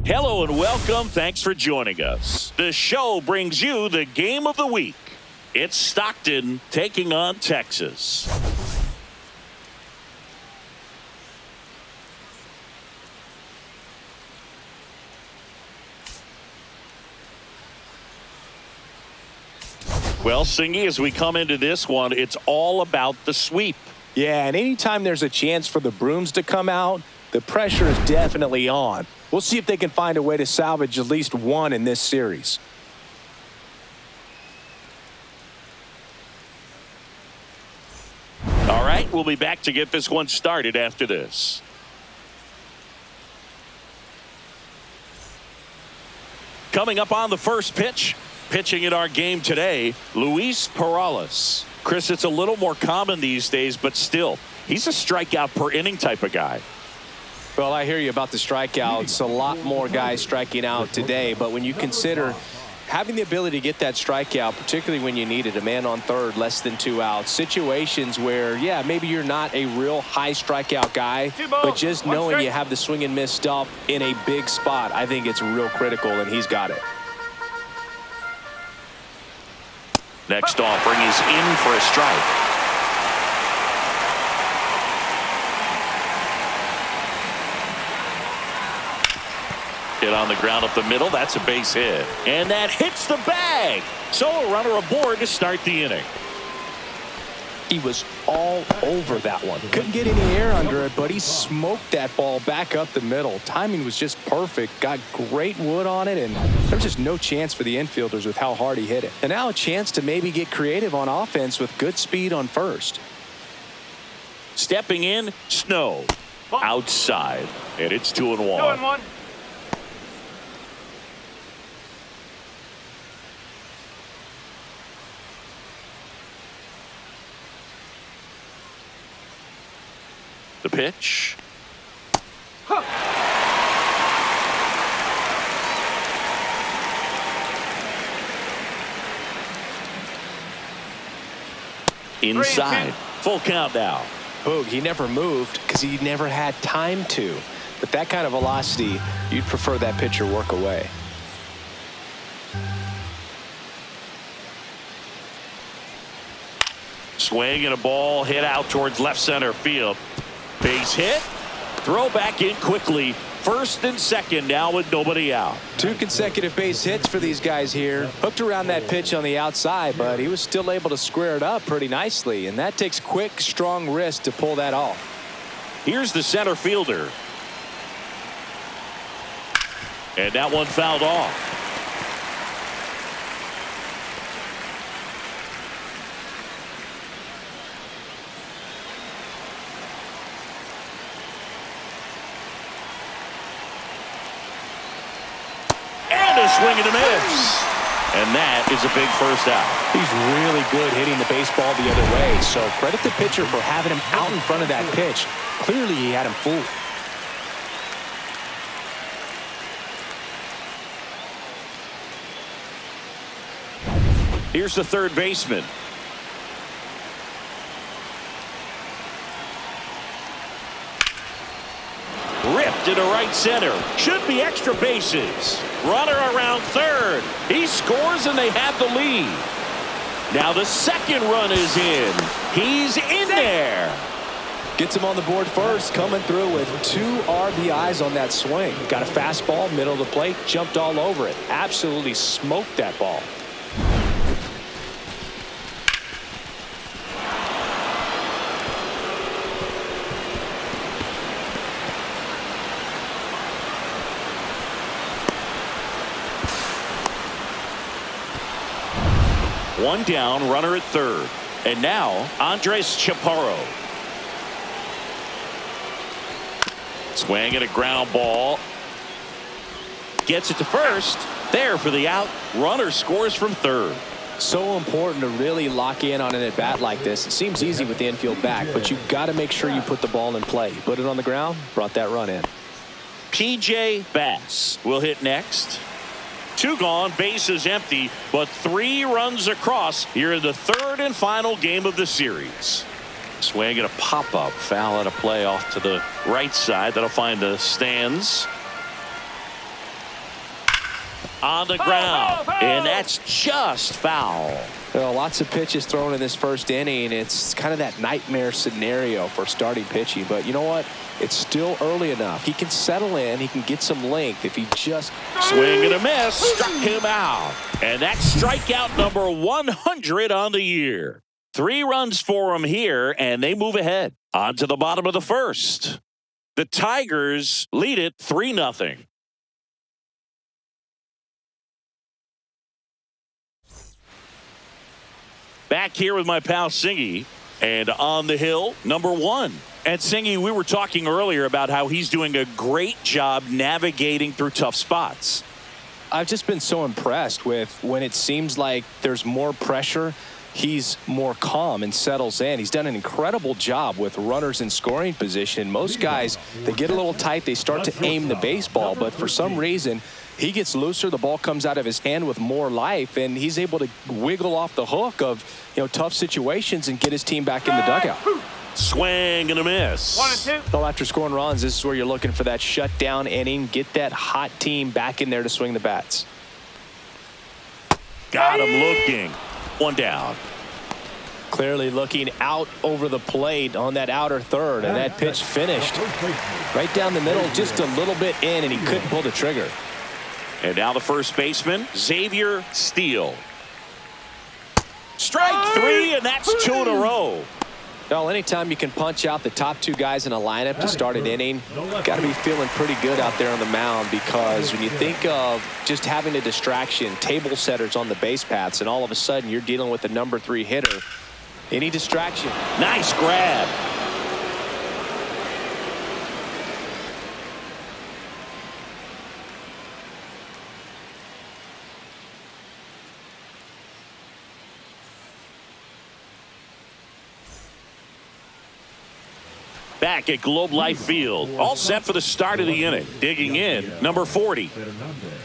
Hello and welcome. Thanks for joining us. The show brings you the game of the week. It's Stockton taking on Texas. Well, Singy, as we come into this one, it's all about the sweep. Yeah, and anytime there's a chance for the brooms to come out, the pressure is definitely on. We'll see if they can find a way to salvage at least one in this series. All right, we'll be back to get this one started after this. Coming up on the first pitch, pitching in our game today, Luis Perales. Chris, it's a little more common these days, but still, he's a strikeout per inning type of guy. Well, I hear you about the strikeouts. A lot more guys striking out today, but when you consider having the ability to get that strikeout, particularly when you need it, a man on third, less than 2 outs, situations where, yeah, maybe you're not a real high strikeout guy, but just knowing you have the swing and miss stuff in a big spot, I think it's real critical, and he's got it. Next offering is in for a strike. Hit on the ground up the middle. That's a base hit. And that hits the bag. So a runner aboard to start the inning. He was all over that one. Couldn't get any air under it, but he smoked that ball back up the middle. Timing was just perfect. Got great wood on it, and there was just no chance for the infielders with how hard he hit it. And now a chance to maybe get creative on offense with good speed on first. Stepping in, Snow. Outside. And it's 2-1. 2-1. The pitch. Inside. Full count now. Boog, he never moved because he never had time to. But that kind of velocity, you'd prefer that pitcher work away. Swing and a ball hit out towards left center field. Base hit. Throw back in quickly. First and second now with nobody out. 2 consecutive base hits for these guys here. Hooked around that pitch on the outside, but he was still able to square it up pretty nicely. And that takes quick, strong wrist to pull that off. Here's the center fielder. And that one fouled off. Swing and a miss. And that is a big first out. He's really good hitting the baseball the other way. So credit the pitcher for having him out in front of that pitch. Clearly he had him fooled. Here's the third baseman. Ripped into right center. Should be extra bases. Runner around third. He scores and they have the lead. Now the second run is in. He's in there. Gets him on the board first, coming through with 2 RBIs on that swing. Got a fastball, middle of the plate, jumped all over it. Absolutely smoked that ball. One down, runner at third. And now, Andres Chaparro. Swing and a ground ball. Gets it to first. There for the out. Runner scores from third. So important to really lock in on an at-bat like this. It seems easy with the infield back, but you've got to make sure you put the ball in play. Put it on the ground, brought that run in. P.J. Bass will hit next. 2 gone, bases empty, but 3 runs across here in the third and final game of the series. Swing and a pop-up, foul at a play off to the right side. That'll find the stands. on the ground, and that's just foul. Well, lots of pitches thrown in this first inning. It's kind of that nightmare scenario for starting pitching. But you know what? It's still early enough. He can settle in. He can get some length if he just... Swing and a miss. Struck him out. And that's strikeout number 100 on the year. 3 runs for him here, and they move ahead. On to the bottom of the first. The Tigers lead it 3-0. Back here with my pal Singy, and on the hill, number 1. And Singy, we were talking earlier about how he's doing a great job navigating through tough spots. I've just been so impressed with when it seems like there's more pressure, he's more calm and settles in. He's done an incredible job with runners in scoring position. Most guys, they get a little tight, they start to aim the baseball, but for some reason, he gets looser, the ball comes out of his hand with more life, and he's able to wiggle off the hook of, tough situations and get his team back in the dugout. Swing and a miss. 1 and 2. Well, after scoring runs, this is where you're looking for that shutdown inning. Get that hot team back in there to swing the bats. Got him looking. 1 down. Clearly looking out over the plate on that outer third, and that pitch finished right down the middle, just a little bit in, and he couldn't pull the trigger. And now the first baseman, Xavier Steele. Strike 3, and that's 2 in a row. Well, anytime you can punch out the top 2 guys in a lineup to start an inning, got to be feeling pretty good out there on the mound, because when you think of just having a distraction, table setters on the base paths, and all of a sudden you're dealing with the number 3 hitter, any distraction. Nice grab. Back at Globe Life Field, all set for the start of the inning. Digging in, number 40.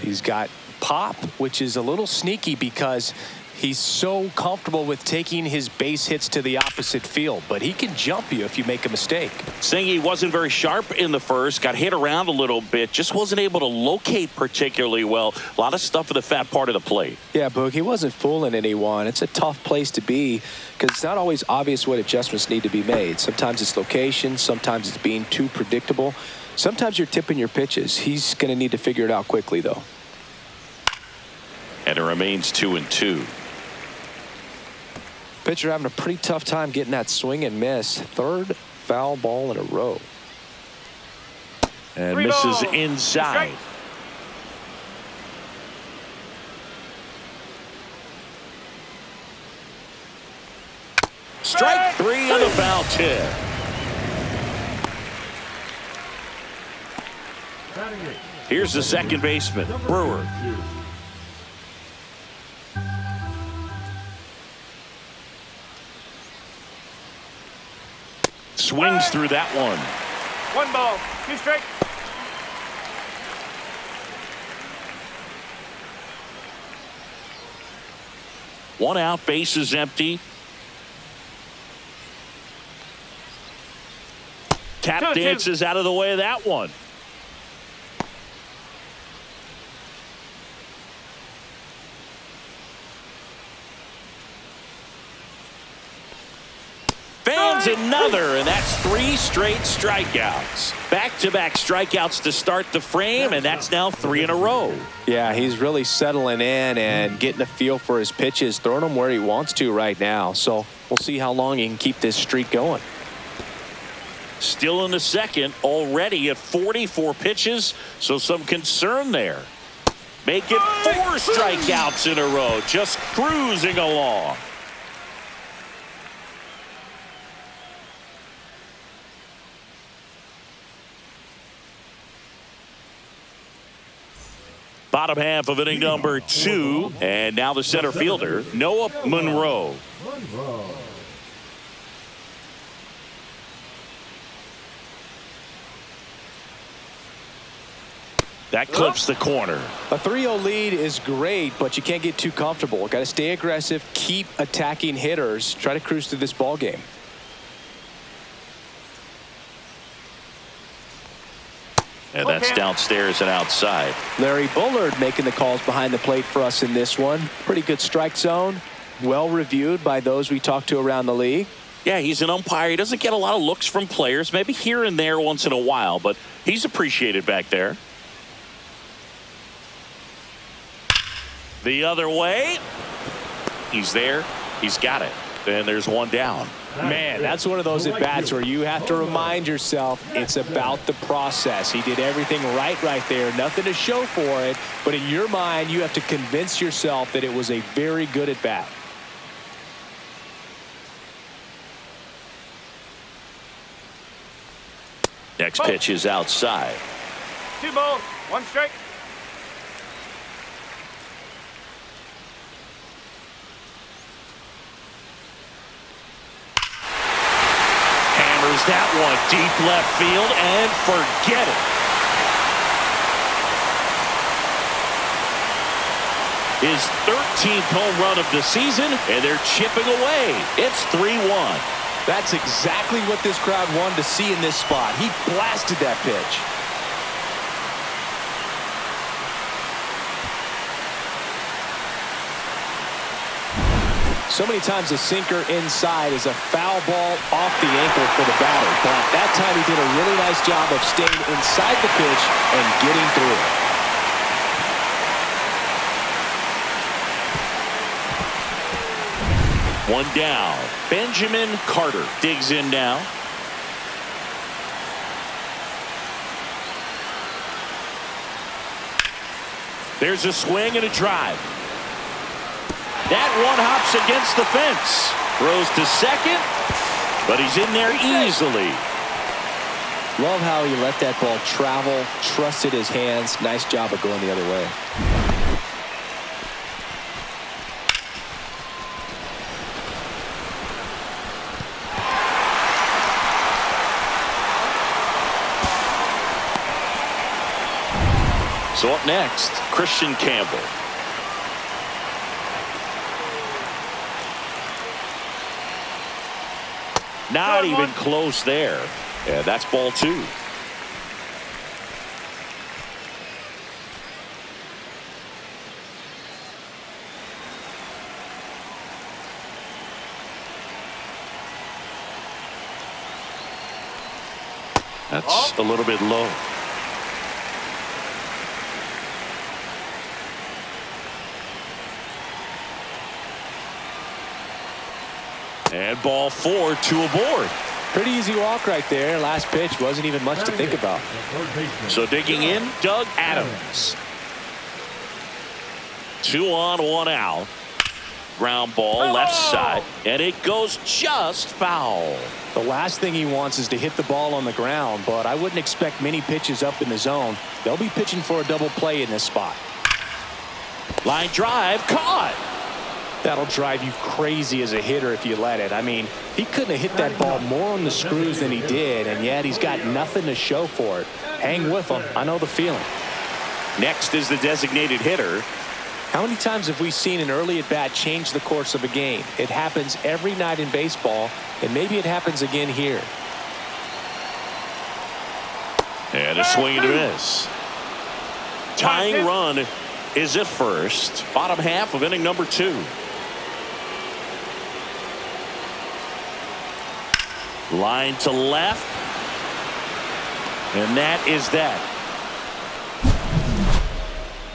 He's got pop, which is a little sneaky because he's so comfortable with taking his base hits to the opposite field, but he can jump you if you make a mistake. Saying he wasn't very sharp in the first, got hit around a little bit, just wasn't able to locate particularly well. A lot of stuff at the fat part of the plate. Yeah, Boog, he wasn't fooling anyone. It's a tough place to be because it's not always obvious what adjustments need to be made. Sometimes it's location, sometimes it's being too predictable. Sometimes you're tipping your pitches. He's going to need to figure it out quickly, though. And it remains 2-2. Pitcher having a pretty tough time getting that swing and miss. 3rd foul ball in a row. And misses inside. Strike 3 on the foul tip. Here's the second baseman, Brewer. Swings through that one. 1 ball, 2 strikes. One out, base is empty. Tap dances out of the way of that one. Fans another, and that's 3 straight strikeouts. Back-to-back strikeouts to start the frame, and that's now 3 in a row. Yeah, he's really settling in and getting a feel for his pitches, throwing them where he wants to right now. So we'll see how long he can keep this streak going. Still in the second, already at 44 pitches, so some concern there. Make it 4 strikeouts in a row, just cruising along. Bottom half of inning number 2, and now the center fielder, Noah Monroe. That clips the corner. A 3-0 lead is great, but you can't get too comfortable. Got to stay aggressive, keep attacking hitters, try to cruise through this ball game. And that's downstairs and outside. Larry Bullard making the calls behind the plate for us in this one. Pretty good strike zone. Well reviewed by those we talked to around the league. Yeah, he's an umpire. He doesn't get a lot of looks from players, maybe here and there once in a while, but he's appreciated back there. The other way. He's there. He's got it. And there's one down. Man, that's one of those at-bats where you have to remind yourself it's about the process. He did everything right there. Nothing to show for it. But in your mind, you have to convince yourself that it was a very good at-bat. Next pitch is outside. 2 balls, 1 strike. Hammers that one deep left field and forget it. His 13th home run of the season, and they're chipping away. It's 3-1. That's exactly what this crowd wanted to see in this spot. He blasted that pitch. So many times a sinker inside is a foul ball off the ankle for the batter. But that time he did a really nice job of staying inside the pitch and getting through it. One down. Benjamin Carter digs in now. There's a swing and a drive. That one hops against the fence. Throws to second, but he's in there easily. Love how he let that ball travel, trusted his hands. Nice job of going the other way. So up next, Christian Campbell. Not even close there. Yeah, that's ball 2. That's a little bit low. And ball 4, 2 aboard. Pretty easy walk right there. Last pitch wasn't even much to think about. So digging in, Doug Adams. 2 on, 1 out. Ground ball left side, and it goes just foul. The last thing he wants is to hit the ball on the ground, but I wouldn't expect many pitches up in the zone. They'll be pitching for a double play in this spot. Line drive, caught. That'll drive you crazy as a hitter if you let it. I mean, he couldn't have hit that ball more on the screws than he did, and yet he's got nothing to show for it. Hang with him. I know the feeling. Next is the designated hitter. How many times have we seen an early at-bat change the course of a game? It happens every night in baseball, and maybe it happens again here. And a swing and a miss. Tying run is at first. Bottom half of inning number 2. Line to left. And that is that.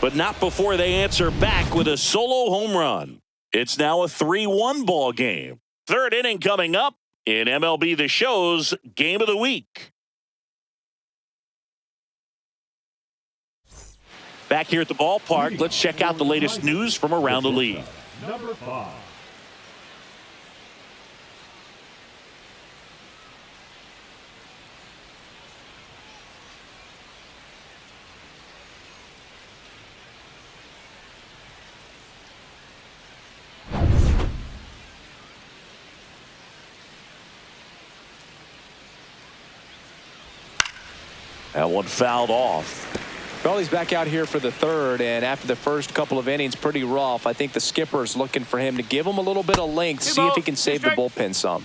But not before they answer back with a solo home run. It's now a 3-1 ball game. Third inning coming up in MLB The Show's Game of the Week. Back here at the ballpark, let's check out the latest news from around the league. Number 5. That one fouled off. Well, he's back out here for the third, and after the first couple of innings, pretty rough. I think the skipper's looking for him to give him a little bit of length, see if he can save the bullpen some.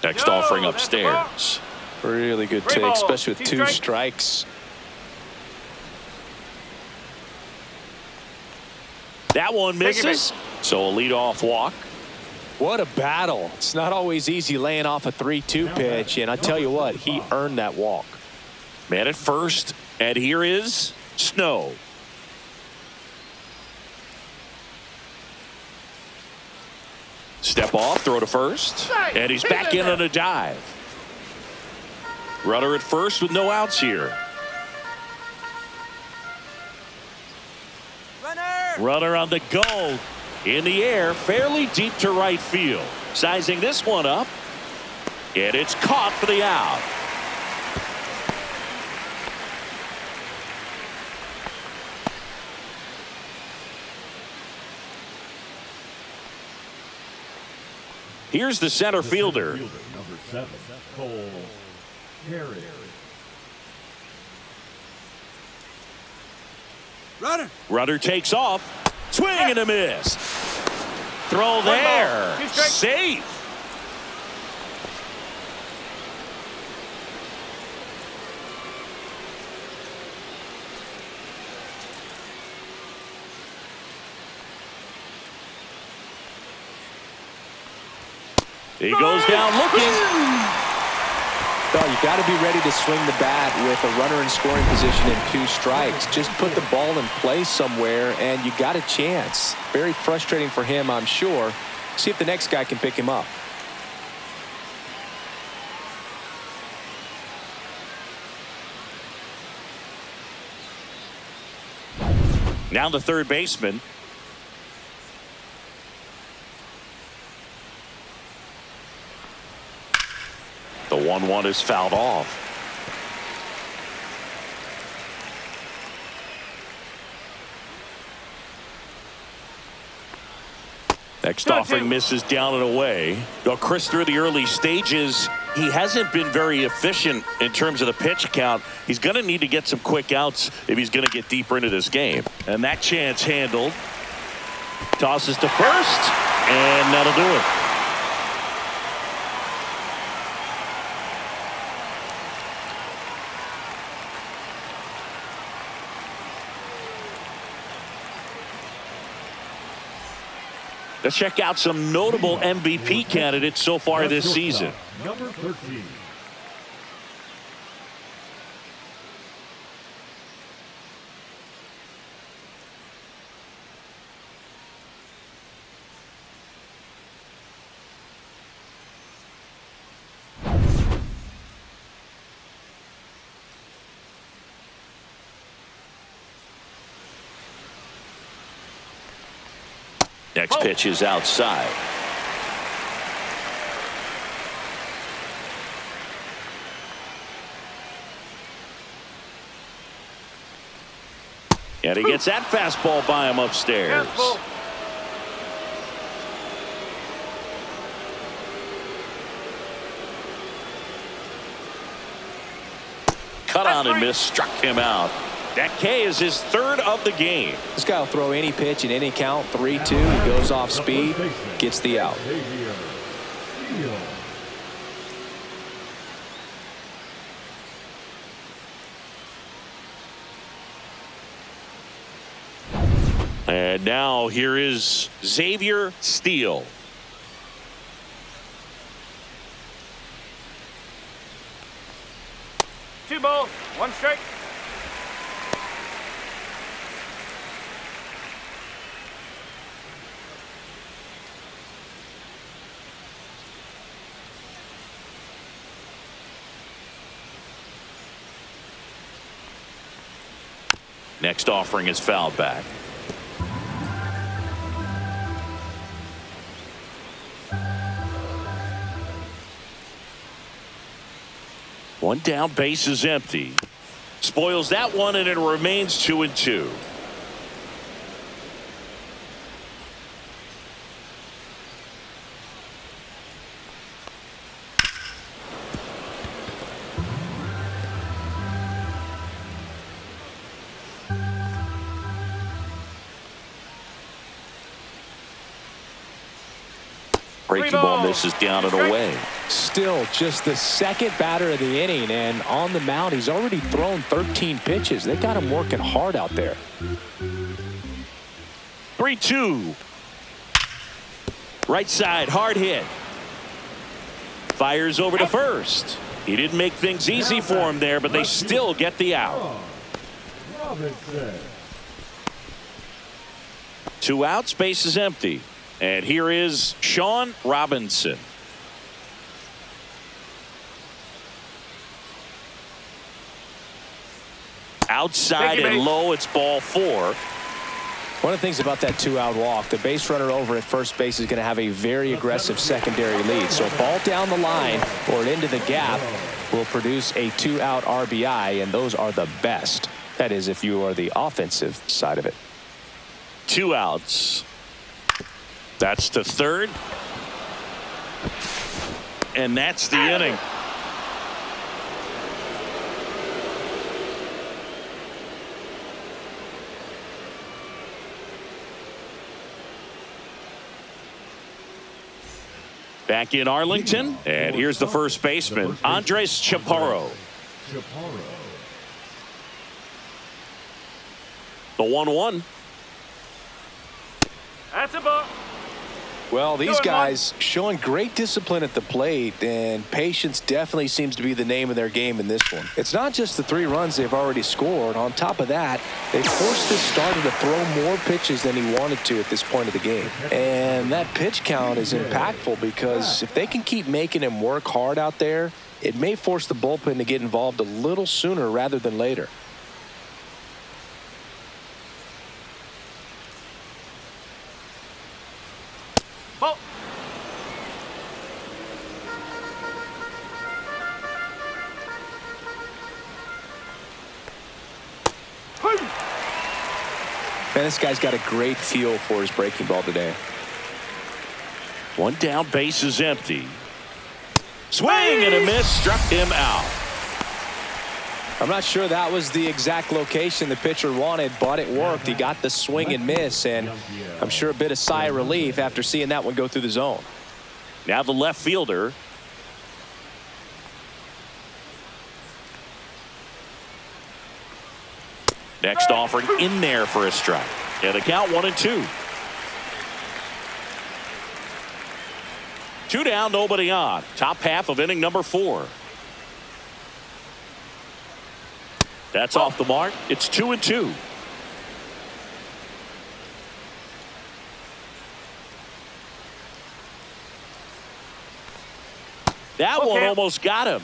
Next offering upstairs. Really good take, especially with 2 strikes. That one misses. So a leadoff walk. What a battle. It's not always easy laying off a 3-2 pitch, and I tell you what, he earned that walk. Man at first, and here is Snow. Step off, throw to first, and he's back in on a dive. Runner at first with no outs here. Runner on the go. In the air, fairly deep to right field. Sizing this one up, and it's caught for the out. Here's the center fielder. Number 7, Cole Harris. Runner takes off. Swing and a miss. Throw there. Safe. He goes down looking. Well, you got to be ready to swing the bat with a runner in scoring position and 2 strikes. Just put the ball in play somewhere, and you got a chance. Very frustrating for him, I'm sure. See if the next guy can pick him up. Now the third baseman. The 1-1 is fouled off. Next offering misses down and away. Well, Chris, through the early stages, he hasn't been very efficient in terms of the pitch count. He's going to need to get some quick outs if he's going to get deeper into this game. And that chance handled. Tosses to first, and that'll do it. Let's check out some notable MVP candidates so far this season. Number 13. Next pitch is outside. And he gets that fastball by him upstairs. Cut on and miss, struck him out. That K is his third of the game. This guy will throw any pitch in any count. 3-2. He goes off speed, gets the out. And now here is Xavier Steele. Two balls, 1 strike. Next offering is fouled back. One down, base is empty. Spoils that one, and it remains 2-2. Breaking ball misses down and away. Still just the second batter of the inning, and on the mound he's already thrown 13 pitches. They got him working hard out there. 3-2. Right side, hard hit. Fires over to first. He didn't make things easy for him there, but they still get the out. Robinson. 2 outs, base is empty. And here is Sean Robinson. Outside and low, it's ball 4. One of the things about that 2-out walk, the base runner over at first base is going to have a very aggressive secondary lead. So a ball down the line or into the gap will produce a 2-out RBI, and those are the best. That is, if you are the offensive side of it. 2 outs. That's to third. And that's the inning. Back in Arlington, and here's the first baseman, Andres Chaparro. The 1-1. That's a ball. Well, these guys showing great discipline at the plate, and patience definitely seems to be the name of their game in this one. It's not just the 3 runs they've already scored. On top of that, they forced this starter to throw more pitches than he wanted to at this point of the game. And that pitch count is impactful because if they can keep making him work hard out there, it may force the bullpen to get involved a little sooner rather than later. Ball. Man, this guy's got a great feel for his breaking ball today. 1 down, base is empty. Swing and a miss, struck him out. I'm not sure that was the exact location the pitcher wanted, but it worked. He got the swing and miss, and I'm sure a bit of sigh of relief after seeing that one go through the zone. Now the left fielder. Next offering in there for a strike. And the count 1-2. 2 down, nobody on. Top half of inning number 4. That's off the mark. It's 2-2. That one almost got him.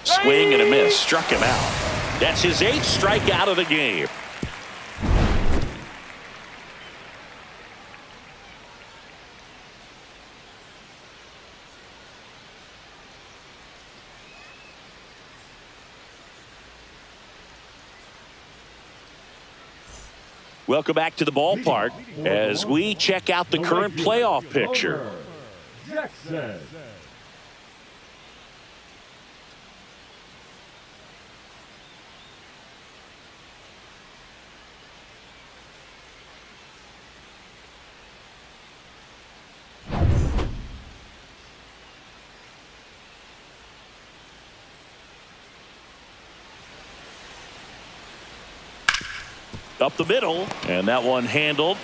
Swing and a miss, struck him out. That's his 8th strikeout of the game. Welcome back to the ballpark as we check out the current playoff picture. Jackson. Up the middle, and that one handled.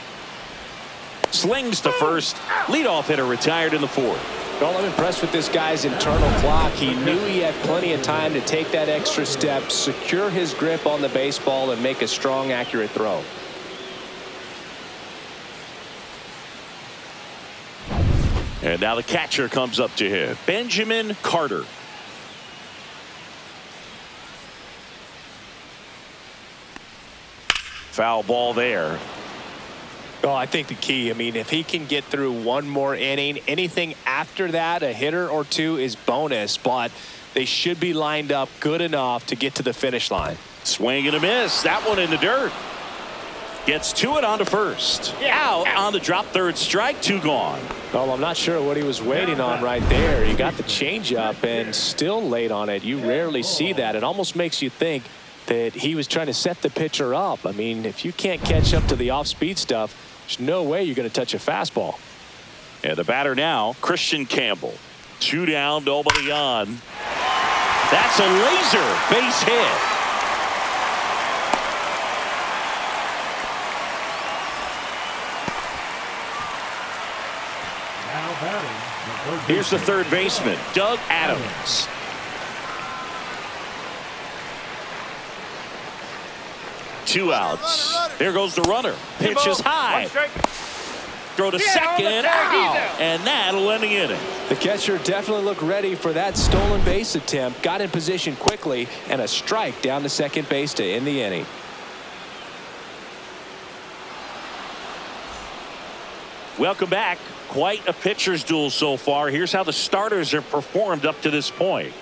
Slings to first. Leadoff hitter retired in the 4th. Well, I'm impressed with this guy's internal clock. He knew he had plenty of time to take that extra step, secure his grip on the baseball, and make a strong, accurate throw. And now the catcher comes up to him, Benjamin Carter. Foul ball there. Well, I think the key, if he can get through one more inning, anything after that, a hitter or 2 is bonus, but they should be lined up good enough to get to the finish line. Swing and a miss. That one in the dirt. Gets to it on to first. Out on the drop, 3rd strike, 2 gone. Well, I'm not sure what he was waiting on right there. He got the changeup and still late on it. You rarely see that. It almost makes you think that he was trying to set the pitcher up. I mean, if you can't catch up to the off-speed stuff, there's no way you're going to touch a fastball. And the batter now, Christian Campbell. 2 down, nobody on. That's a laser base hit. Now batting. Here's the third baseman, Doug Adams. Two outs. Here goes the runner. Pitch is high. Throw to second, out, and that'll end the inning. The catcher definitely looked ready for that stolen base attempt, got in position quickly, and a strike down to second base to end the inning. Welcome back. Quite a pitcher's duel so far. Here's how the starters have performed up to this point.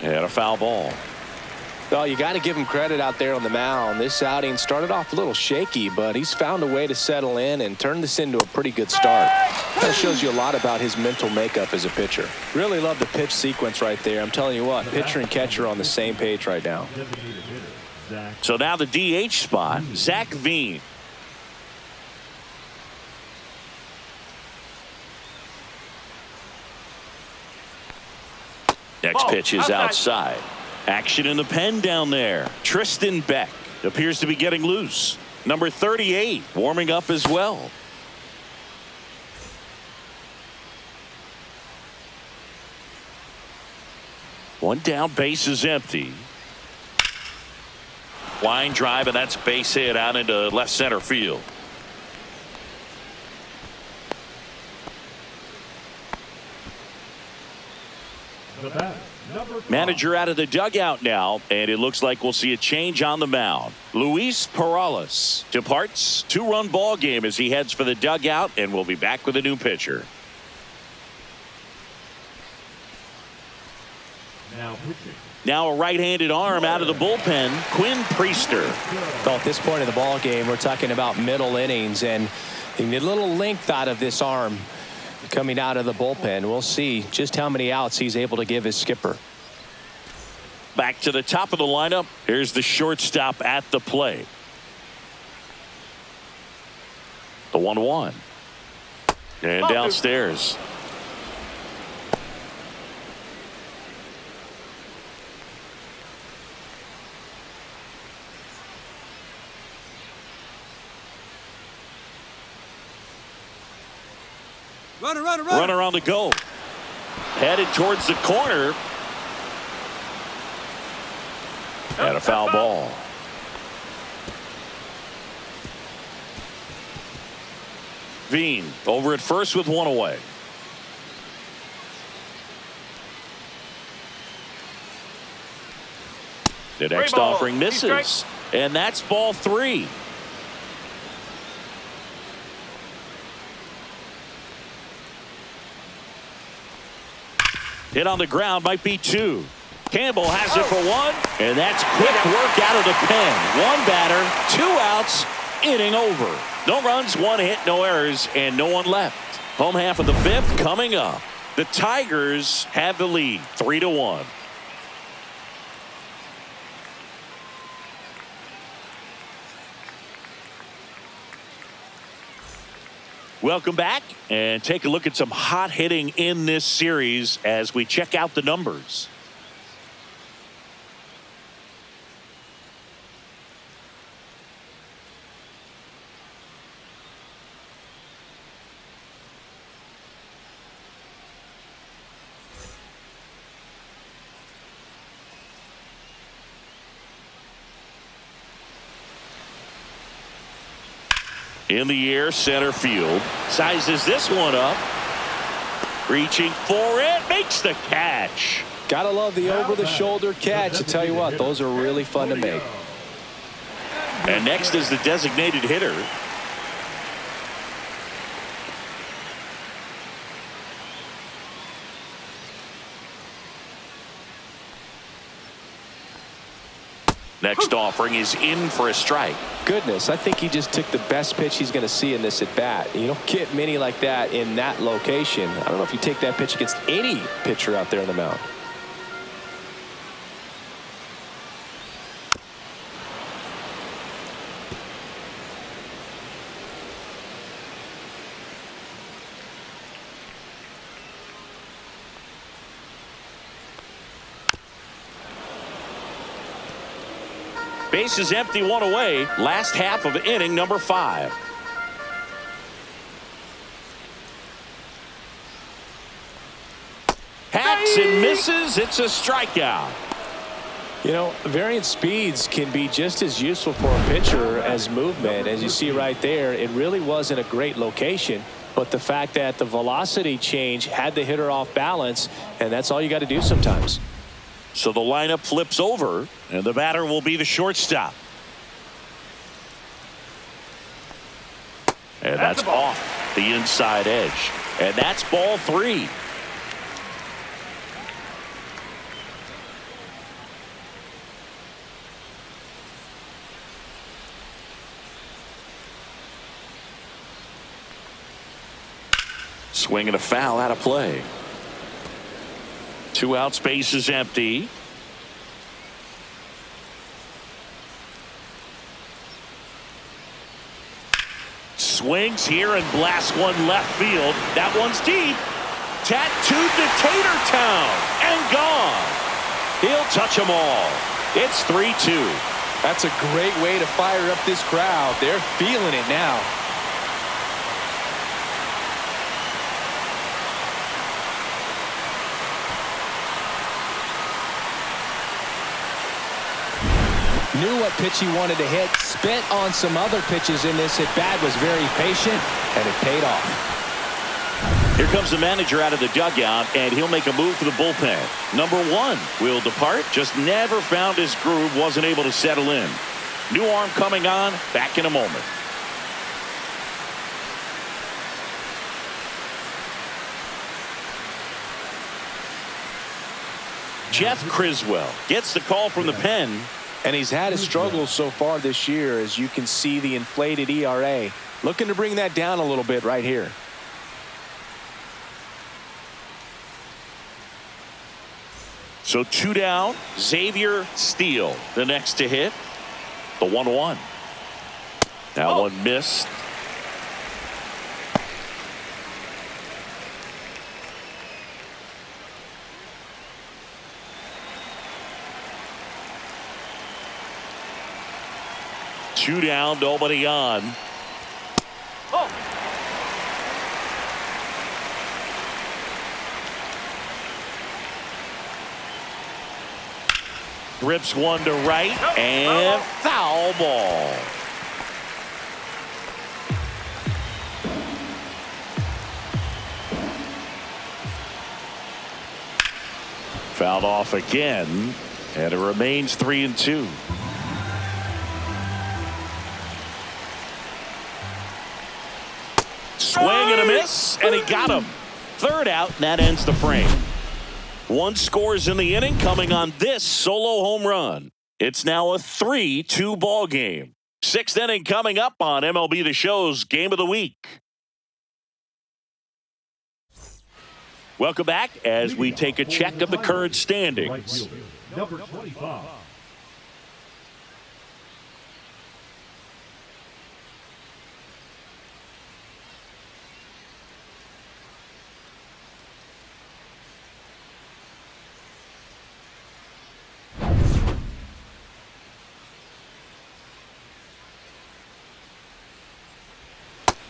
And a foul ball. Well, you got to give him credit out there on the mound. This outing started off a little shaky, but he's found a way to settle in and turn this into a pretty good start. That shows you a lot about his mental makeup as a pitcher. Really love the pitch sequence right there. I'm telling you what, pitcher and catcher are on the same page right now. So now the DH spot, Zach Veen. Next pitch is outside. Action in the pen down there. Tristan Beck appears to be getting loose. Number 38 warming up as well. One down, base is empty. Line drive, and that's a base hit out into left center field. Manager out of the dugout now, and it looks like we'll see a change on the mound. Luis Perales departs. 2-run ball game as he heads for the dugout, and we'll be back with a new pitcher. Now a right-handed arm out of the bullpen, Quinn Priester. Well, at this point of the ball game, we're talking about middle innings, and you need a little length out of this arm coming out of the bullpen. We'll see just how many outs he's able to give his skipper. Back to the top of the lineup. Here's the shortstop at the plate. The 1-1. And downstairs. Runner on the go. Headed towards the corner. And a foul ball. Veen over at first with one away. The next offering misses. And that's ball 3. Hit on the ground, might be 2. Campbell has it for 1, and that's quick work out of the pen. 1 batter, 2 outs, inning over. No runs, 1 hit, no errors, and no one left. Home half of the 5th coming up. The Tigers have the lead, 3-1. Welcome back, and take a look at some hot hitting in this series as we check out the numbers. In the air, center field. Sizes this one up. Reaching for it. Makes the catch. Gotta love the over-the-shoulder catch. I tell you what, those are really fun to make. And next is the designated hitter. Next offering is in for a strike. Goodness, I think he just took the best pitch he's going to see in this at bat. You don't get many like that in that location. I don't know if you take that pitch against any pitcher out there on the mound. Base is empty, one away. Last half of inning number 5. Hacks and misses. It's a strikeout. You know, variant speeds can be just as useful for a pitcher as movement. As you see right there, it really wasn't a great location. But the fact that the velocity change had the hitter off balance, and that's all you got to do sometimes. So the lineup flips over, and the batter will be the shortstop. And that's off the inside edge. And that's ball 3. Swing and a foul out of play. 2 outs, base is empty. Swings here and blasts one left field. That one's deep. Tattooed to Tater Town and gone. He'll touch them all. It's 3-2. That's a great way to fire up this crowd. They're feeling it now. Knew what pitch he wanted to hit, spent on some other pitches in this at bat, was very patient, and it paid off. Here comes the manager out of the dugout, and he'll make a move for the bullpen. Number 1 will depart. Just never found his groove, wasn't able to settle in. New arm coming on, back in a moment. Jeff Criswell gets the call from the pen. And he's had his struggles so far this year, as you can see the inflated ERA. Looking to bring that down a little bit right here. So 2 down. Xavier Steele, the next to hit. The 1-1. That one missed. Two down, nobody on. Oh. Rips one to right and foul ball. Fouled off again, and it remains 3-2. Swing and a miss, and he got him. 3rd out, and that ends the frame. 1 scores in the inning, coming on this solo home run. It's now a 3-2 ball game. 6th inning coming up on MLB The Show's Game of the Week. Welcome back as we take a check of the current standings. Number 25.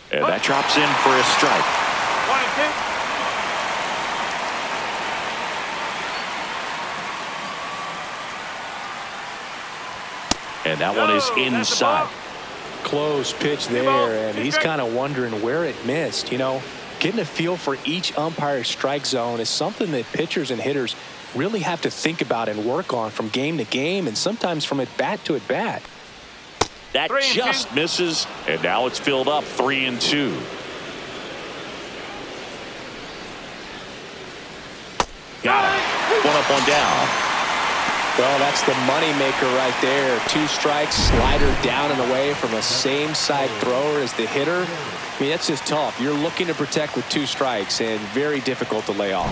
And that drops in for a strike. 1-2. And that one is inside. Close pitch there, and he's kind of wondering where it missed. You know, getting a feel for each umpire's strike zone is something that pitchers and hitters really have to think about and work on from game to game, and sometimes from at bat to at bat. That just misses, and now it's filled up 3-2. Got it. 1 up, 1 down. Well, that's the money maker right there. 2 strikes, slider down and away from a same side thrower as the hitter. I mean, that's just tough. You're looking to protect with 2 strikes and very difficult to lay off.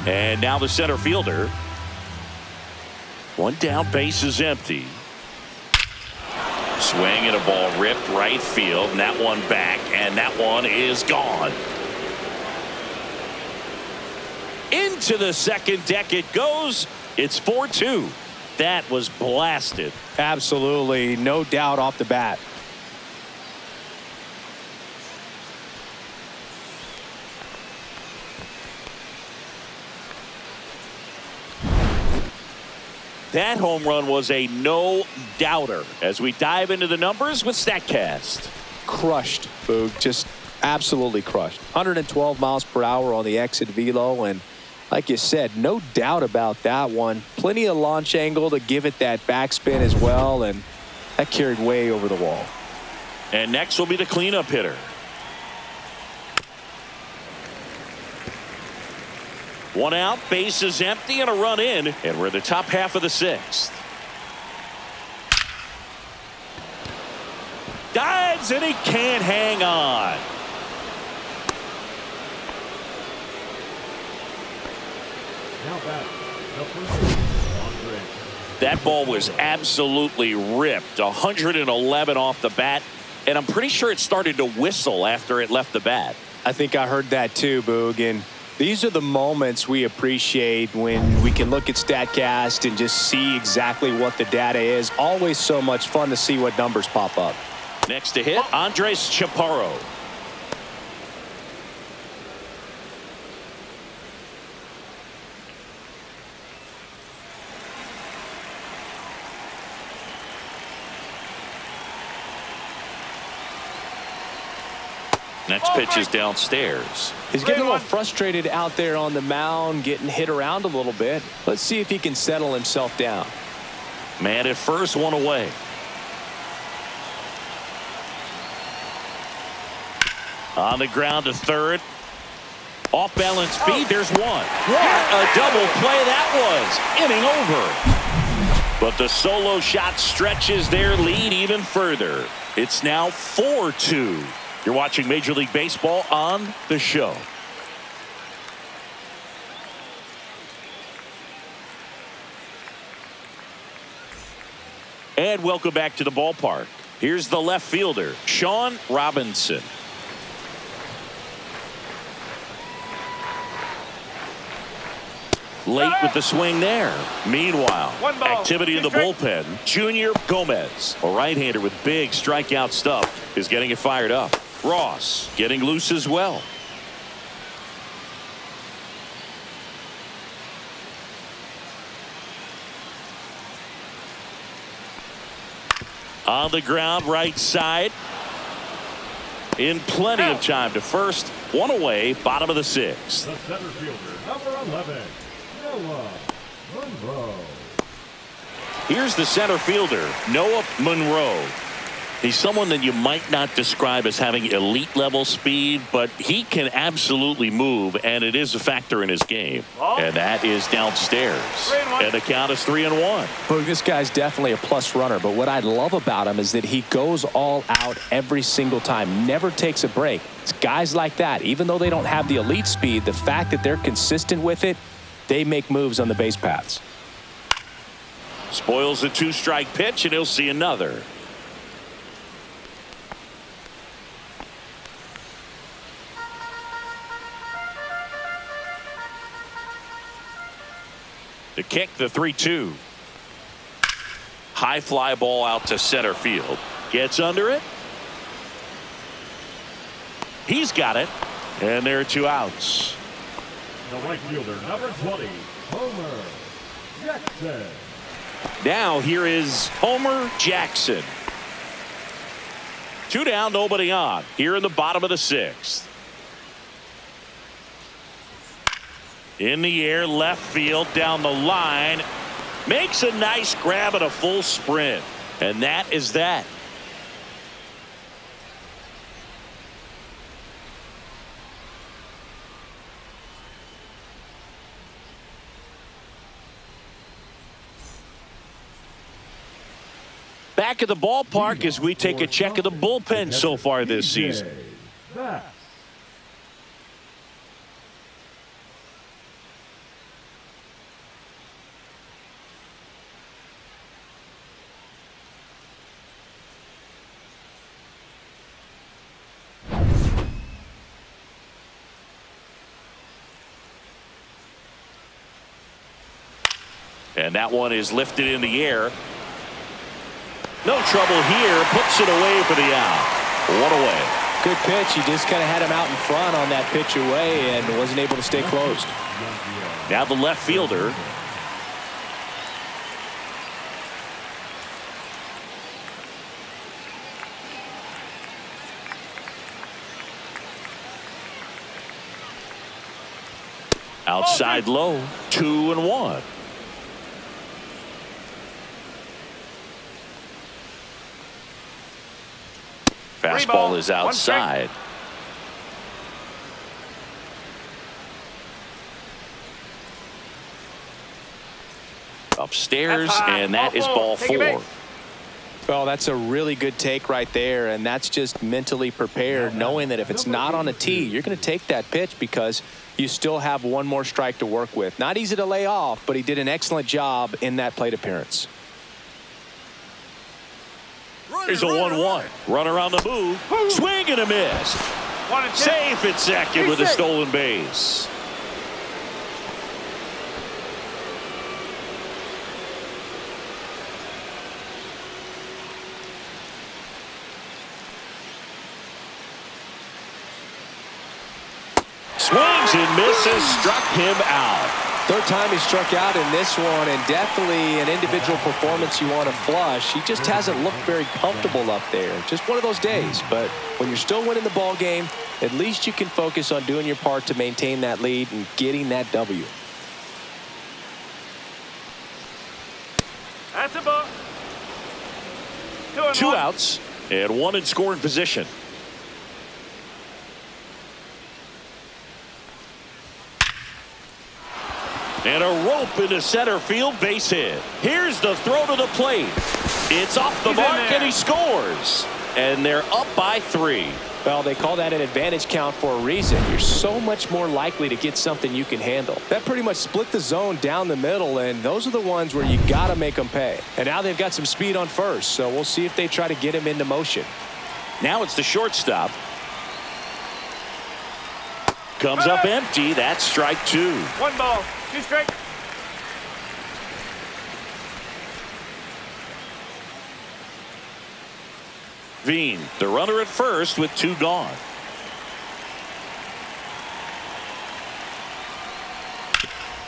And now the center fielder. 1 down, base is empty. Swing and a ball ripped right field, and that one back, and that one is gone. Into the second deck it goes. It's 4-2. That was blasted. Absolutely, no doubt off the bat. That home run was a no-doubter as we dive into the numbers with StatCast. Crushed, Boog. Just absolutely crushed. 112 miles per hour on the exit velo, and like you said, no doubt about that one. Plenty of launch angle to give it that backspin as well, and that carried way over the wall. And next will be the cleanup hitter. 1 out, base is empty, and a run in, and we're in the top half of the 6th. Dives, and he can't hang on. Now back, the first, Andre. That ball was absolutely ripped. 111 off the bat, and I'm pretty sure it started to whistle after it left the bat. I think I heard that too, Boog. And these are the moments we appreciate when we can look at StatCast and just see exactly what the data is. Always so much fun to see what numbers pop up. Next to hit, Andres Chaparro. Next pitch is downstairs. He's getting a little frustrated out there on the mound, getting hit around a little bit. Let's see if he can settle himself down. Man at first, 1 away. On the ground to third. Off balance feet. There's 1. What a double play that was. Inning over. But the solo shot stretches their lead even further. It's now 4-2. You're watching Major League Baseball on The Show. And welcome back to the ballpark. Here's the left fielder, Sean Robinson. Late with the swing there. Meanwhile, activity in the bullpen. Junior Gomez, a right-hander with big strikeout stuff, is getting it fired up. Ross getting loose as well. On the ground, right side. In plenty of time to first. 1 away, bottom of the 6th. The center fielder, number 11, Noah Monroe. Here's the center fielder, Noah Monroe. He's someone that you might not describe as having elite level speed, but he can absolutely move, and it is a factor in his game. And that is downstairs. And the count is 3-1. Well, this guy's definitely a plus runner, but what I love about him is that he goes all out every single time, never takes a break. It's guys like that, even though they don't have the elite speed, the fact that they're consistent with it, they make moves on the base paths. Spoils the 2-strike pitch, and he'll see another. To kick, the 3-2. High fly ball out to center field. Gets under it. He's got it. And there are 2 outs. The right fielder, number 20, Homer Jackson. Now here is Homer Jackson. 2 down, nobody on. Here in the bottom of the 6th. In the air, left field, down the line. Makes a nice grab at a full sprint. And that is that. back at the ballpark as we take a check of the bullpen so far this season. And that one is lifted in the air. No trouble here. Puts it away for the out. One away. Good pitch. He just kind of had him out in front on that pitch away and wasn't able to stay closed. Now the left fielder. Outside low. 2-1. Fastball is outside. Upstairs, and that is ball 4. Well, that's a really good take right there, and that's just mentally prepared, knowing that if it's not on a tee, you're going to take that pitch because you still have one more strike to work with. Not easy to lay off, but he did an excellent job in that plate appearance. Here's a 1-1. Runner on the move. Swing and a miss. Safe at second with a stolen base. Swings and misses. Struck him out. Third time he struck out in this one, and definitely an individual performance you want to flush. He just hasn't looked very comfortable up there. Just one of those days. But when you're still winning the ball game, at least you can focus on doing your part to maintain that lead and getting that W. That's a ball. 2 outs and 1 in scoring position. And a rope into center field, base hit. Here's the throw to the plate. It's off the mark and he scores. And they're up by 3. Well, they call that an advantage count for a reason. You're so much more likely to get something you can handle. That pretty much split the zone down the middle, and those are the ones where you got to make them pay. And now they've got some speed on first, so we'll see if they try to get him into motion. Now it's the shortstop. Comes up empty. That's strike 2. 1 ball, 2 strikes. Veen, the runner at first with 2 gone.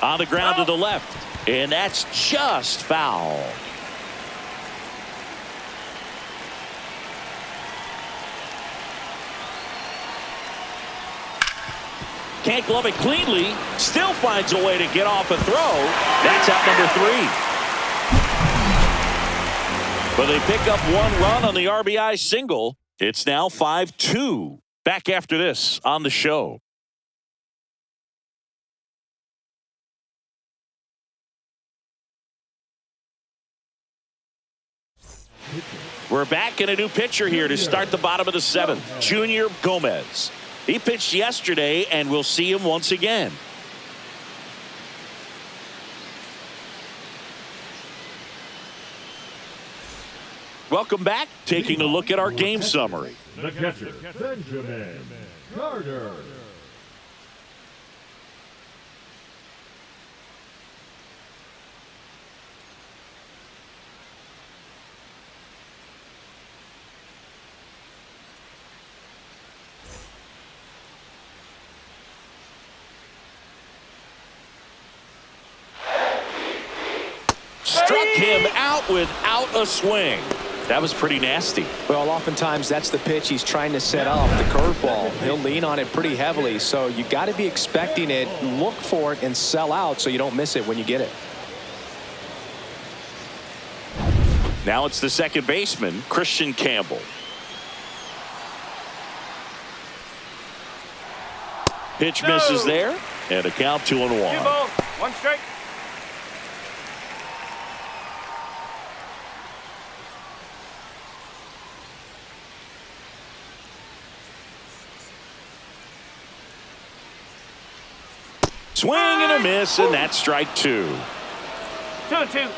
On the ground to the left, and that's just foul. Can't glove it cleanly. Still finds a way to get off a throw. That's out number 3. But they pick up 1 run on the RBI single. It's now 5-2. Back after this on the show. We're back in a new pitcher here to start the bottom of the 7th. Junior Gomez. He pitched yesterday, and we'll see him once again. Welcome back. Taking a look at our game summary. The catcher, Benjamin Carter. Struck him out without a swing. That was pretty nasty. Well, oftentimes that's the pitch he's trying to set up, the curveball. He'll lean on it pretty heavily, so you got to be expecting it, look for it, and sell out so you don't miss it when you get it. Now it's the second baseman, Christian Campbell. Pitch misses there, and a count 2-1. 2 balls, 1 strike. Swing and a miss, and that's strike 2. 2-2.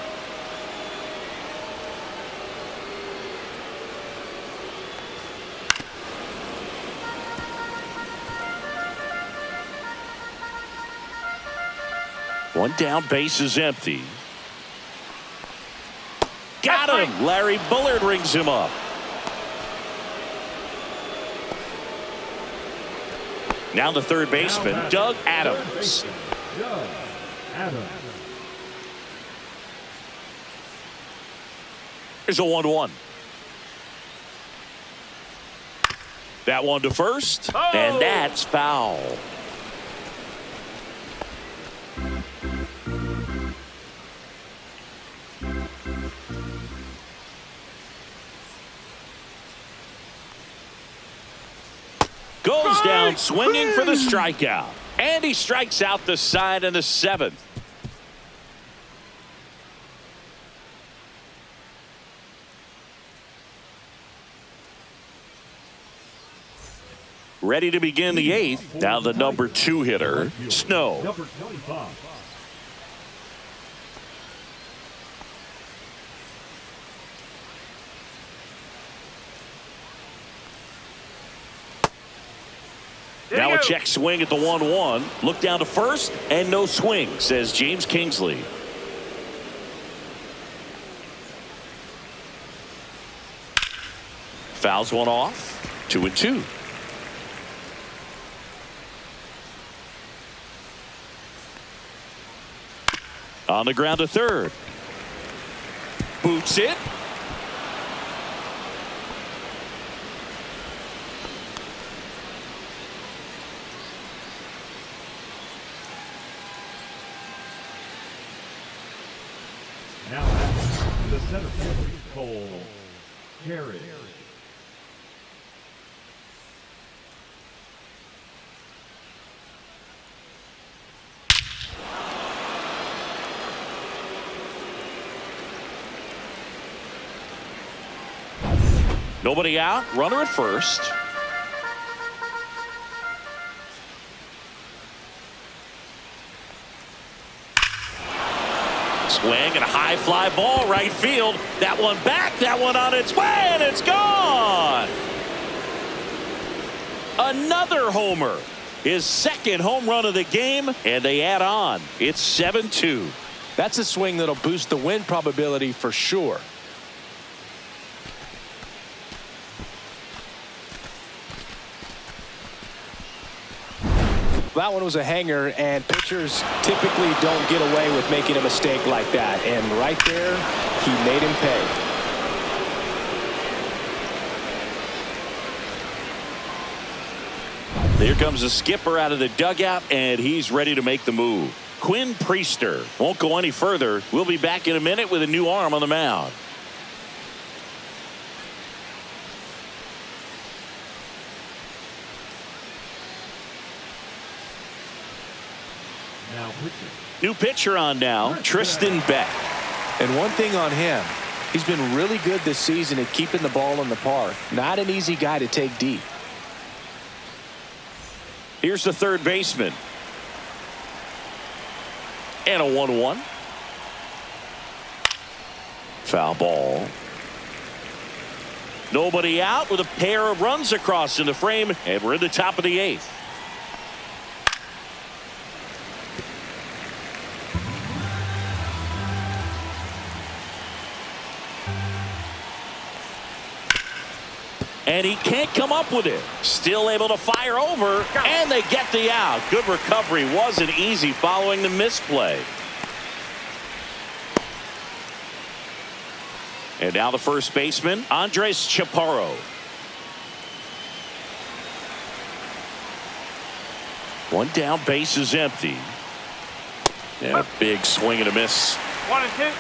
One down, base is empty. Got him. Larry Bullard rings him up. Now the third baseman, Doug Adams. Doug Adams. Here's a 1-1. That one to first, and that's foul. Goes down swinging for the strikeout. And he strikes out the side in the 7th. Ready to begin the 8th. Now the number 2 hitter, Snow. Number 25. Now a check swing at the 1-1. Look down to first, and no swing, says James Kingsley. Fouls one off. 2-2. On the ground to third. Boots it. Now that's the center fielder, Cole Carey. Nobody out. Runner at first. Swing and a high fly ball right field. That one back. That one on its way, and it's gone. Another homer. His second home run of the game, and they add on. It's 7-2. That's a swing that'll boost the win probability for sure. That one was a hanger, and pitchers typically don't get away with making a mistake like that. And right there, he made him pay. Here comes the skipper out of the dugout, and he's ready to make the move. Quinn Priester won't go any further. We'll be back in a minute with a new arm on the mound. New pitcher on now, Tristan Beck. And one thing on him, he's been really good this season at keeping the ball in the park. Not an easy guy to take deep. Here's the third baseman. And a 1-1. Foul ball. Nobody out with a pair of runs across in the frame, and we're in the top of the 8th. And he can't come up with it. Still able to fire over, and they get the out. Good recovery. Wasn't easy following the misplay. And now the first baseman, Andres Chaparro. One down, base is empty. Yeah, big swing and a miss. 1-2.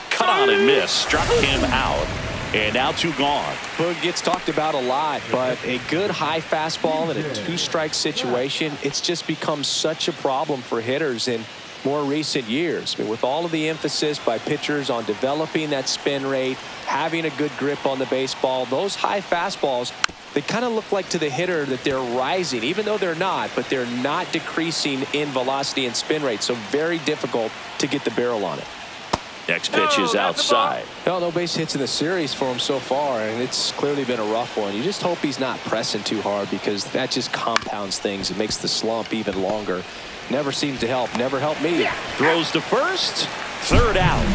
Cut on and miss. Struck him out. And now 2 gone. Boog gets talked about a lot, but a good high fastball in a 2-strike situation, it's just become such a problem for hitters. And more recent years. I mean, with all of the emphasis by pitchers on developing that spin rate, having a good grip on the baseball, those high fastballs, they kind of look like to the hitter that they're rising, even though they're not, but they're not decreasing in velocity and spin rate. So very difficult to get the barrel on it. Next pitch is outside. No base hits in the series for him so far, and it's clearly been a rough one. You just hope he's not pressing too hard, because that just compounds things. It makes the slump even longer. Never seems to help. Never helped me. Throws to first. Third out.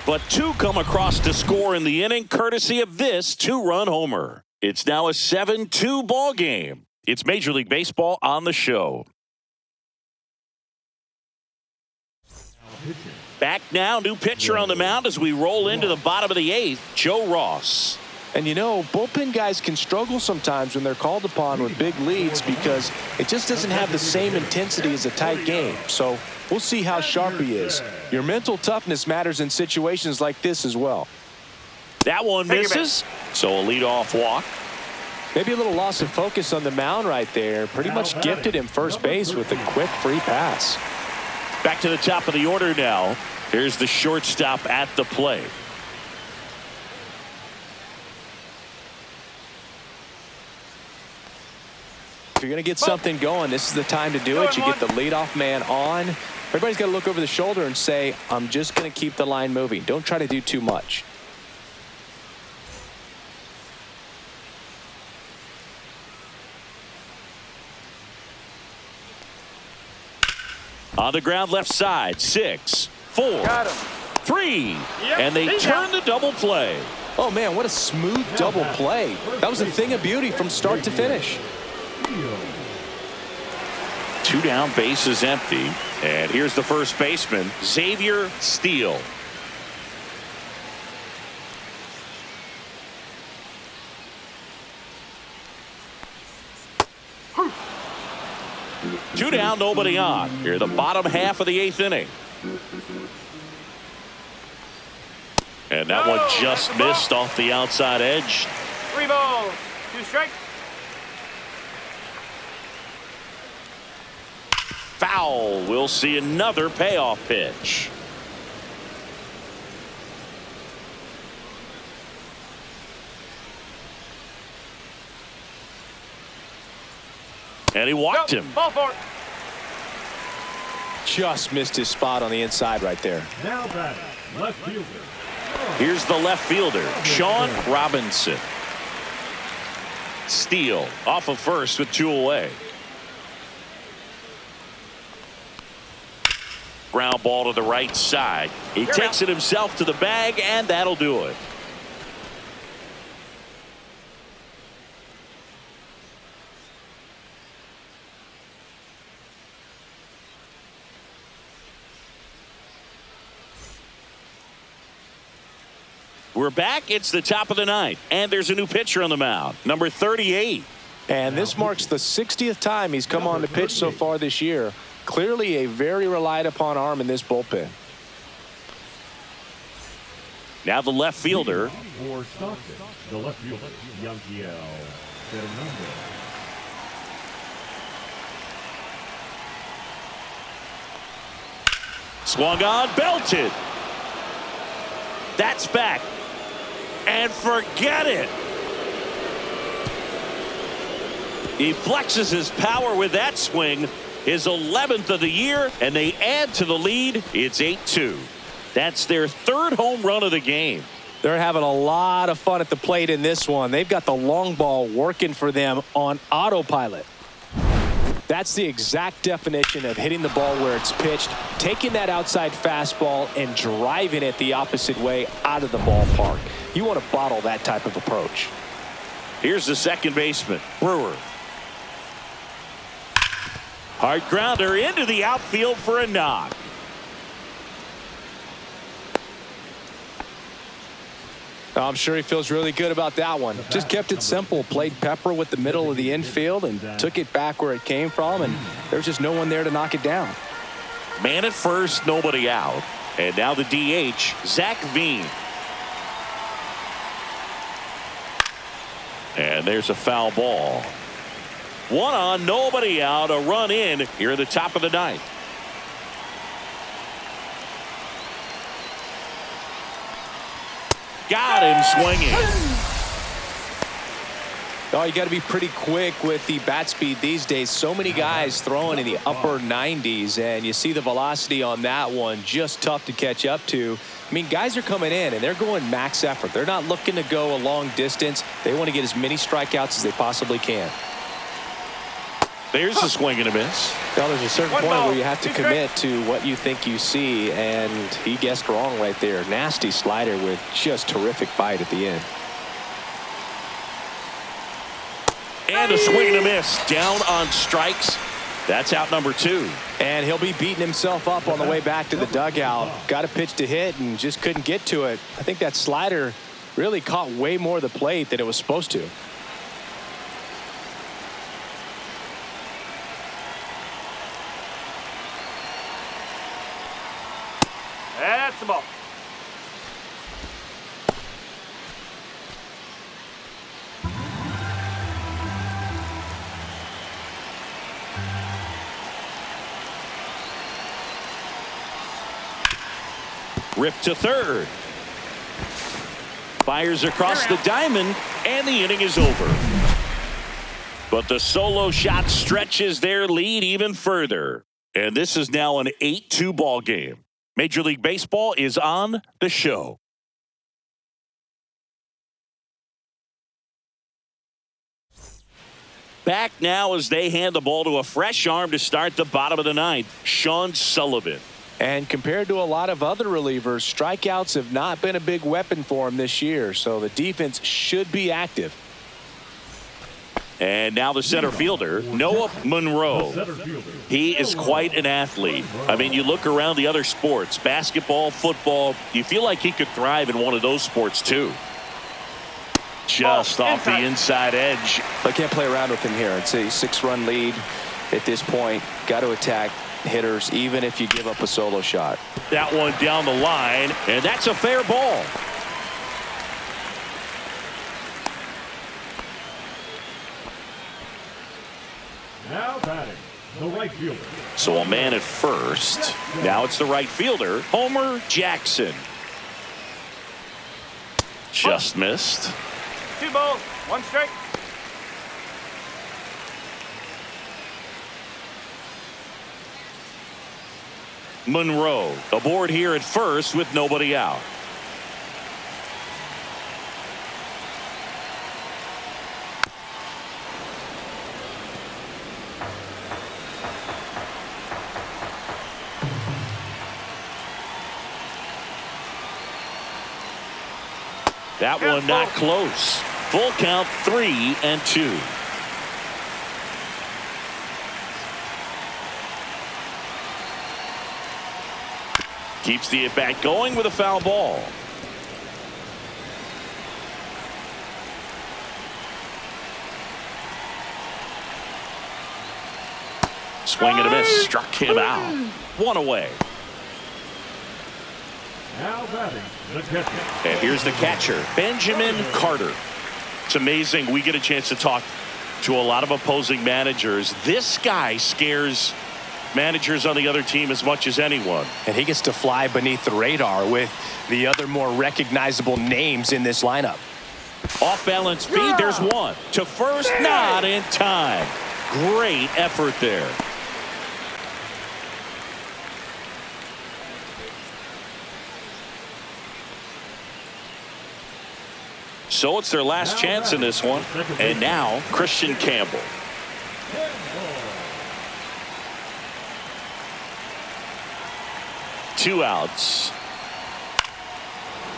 But two come across to score in the inning, courtesy of this two-run homer. It's now a 7-2 ball game. It's Major League Baseball on the show. Back now, new pitcher on the mound as we roll into the bottom of the eighth, Joe Ross. And you know, bullpen guys can struggle sometimes when they're called upon with big leads, because it just doesn't have the same intensity as a tight game. So we'll see how sharp he is. Your mental toughness matters in situations like this as well. That one misses, so a leadoff walk. Maybe a little loss of focus on the mound right there. Pretty much gifted him first base with a quick free pass. Back to the top of the order now. Here's the shortstop at the plate. If you're going to get something going, this is the time to do it. You get the leadoff man on. Everybody's got to look over the shoulder and say, I'm just going to keep the line moving. Don't try to do too much. On the ground left side, 6, 4, 3, and they turn the double play. Oh man, what a smooth double play. That was a thing of beauty from start to finish. 2 down, bases empty, and here's the first baseman, Xavier Steele. Two down, nobody on. Here, the bottom half of the 8th inning. And that one just missed off the outside edge. 3 balls, 2 strikes. Foul. We'll see another payoff pitch. And he walked him. Ball for it. Just missed his spot on the inside right there. Now batting, left fielder. Here's the left fielder, Sean Robinson. Steele off of first with 2 away. Ground ball to the right side. He takes it himself to the bag, and that'll do it. We're back. It's the top of the 9th, and there's a new pitcher on the mound, number 38. And this marks the 60th time he's come on to pitch so far this year. Clearly a very relied upon arm in this bullpen. Now the left fielder. For Stockton, the left fielder, Yankiel Fernandez. Swung on, belted. That's back. And forget it. He flexes his power with that swing. His 11th of the year, and they add to the lead. It's 8-2. That's their 3rd home run of the game. They're having a lot of fun at the plate in this one. They've got the long ball working for them on autopilot. That's the exact definition of hitting the ball where it's pitched, taking that outside fastball and driving it the opposite way out of the ballpark. You want to bottle that type of approach. Here's the second baseman, Brewer. Hard grounder into the outfield for a knock. I'm sure he feels really good about that one. Just kept it simple, played pepper with the middle of the infield and took it back where it came from, and there's just no one there to knock it down. Man at first, nobody out. And now the DH, Zach Veen. And there's a foul ball. 1 on, nobody out, a run in here at the top of the 9th. Got him swinging. Oh, you got to be pretty quick with the bat speed these days. So many guys throwing in the upper 90s, and you see the velocity on that one. Just tough to catch up to. I mean, guys are coming in, and they're going max effort. They're not looking to go a long distance. They want to get as many strikeouts as they possibly can. There's a swing and a miss. Well, there's a certain point where you have to commit to what you think you see, and he guessed wrong right there. Nasty slider with just terrific bite at the end. And a swing and a miss. Down on strikes. That's out number 2. And he'll be beating himself up on the way back to the dugout. Got a pitch to hit and just couldn't get to it. I think that slider really caught way more of the plate than it was supposed to. That's the ball. Ripped to third. Fires across the diamond, and the inning is over. But the solo shot stretches their lead even further. And this is now an 8-2 ball game. Major League Baseball is on the show. Back now as they hand the ball to a fresh arm to start the bottom of the ninth, Sean Sullivan. And compared to a lot of other relievers, strikeouts have not been a big weapon for him this year, so the defense should be active. And now the center fielder, Noah Monroe. He is quite an athlete. I mean, you look around the other sports, basketball, football, you feel like he could thrive in one of those sports too. Just off the inside edge. I can't play around with him here. It's a 6-run lead at this point. Got to attack hitters even if you give up a solo shot. That one down the line, and that's a fair ball. Now batting, the right fielder. So a man at first. Now it's the right fielder, Homer Jackson. Just missed. 2 balls, 1 strike. Monroe aboard here at first with nobody out. That one not close. Full count, 3-2. Keeps the at-bat going with a foul ball. Swing and a miss. Struck him out. 1 away. Now batting, the catcher. And here's the catcher, Benjamin Carter. It's amazing. We get a chance to talk to a lot of opposing managers. This guy scares managers on the other team as much as anyone. And he gets to fly beneath the radar with the other more recognizable names in this lineup. Off balance speed, there's one. To first, not in time. Great effort there. So it's their last chance in this one. And now Christian Campbell. Two outs.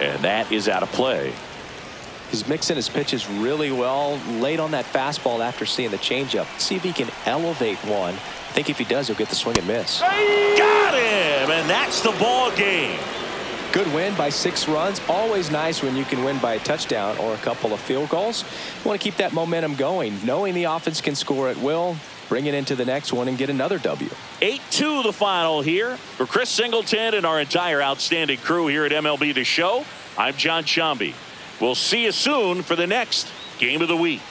And that is out of play. He's mixing his pitches really well. Late on that fastball after seeing the changeup. See if he can elevate one. I think if he does, he'll get the swing and miss. Got him, and that's the ball game. Good win by 6 runs. Always nice when you can win by a touchdown or a couple of field goals. You want to keep that momentum going, knowing the offense can score at will. Bring it into the next one and get another W. 8-2 the final here. For Chris Singleton and our entire outstanding crew here at MLB The Show, I'm John Shambi. We'll see you soon for the next Game of the Week.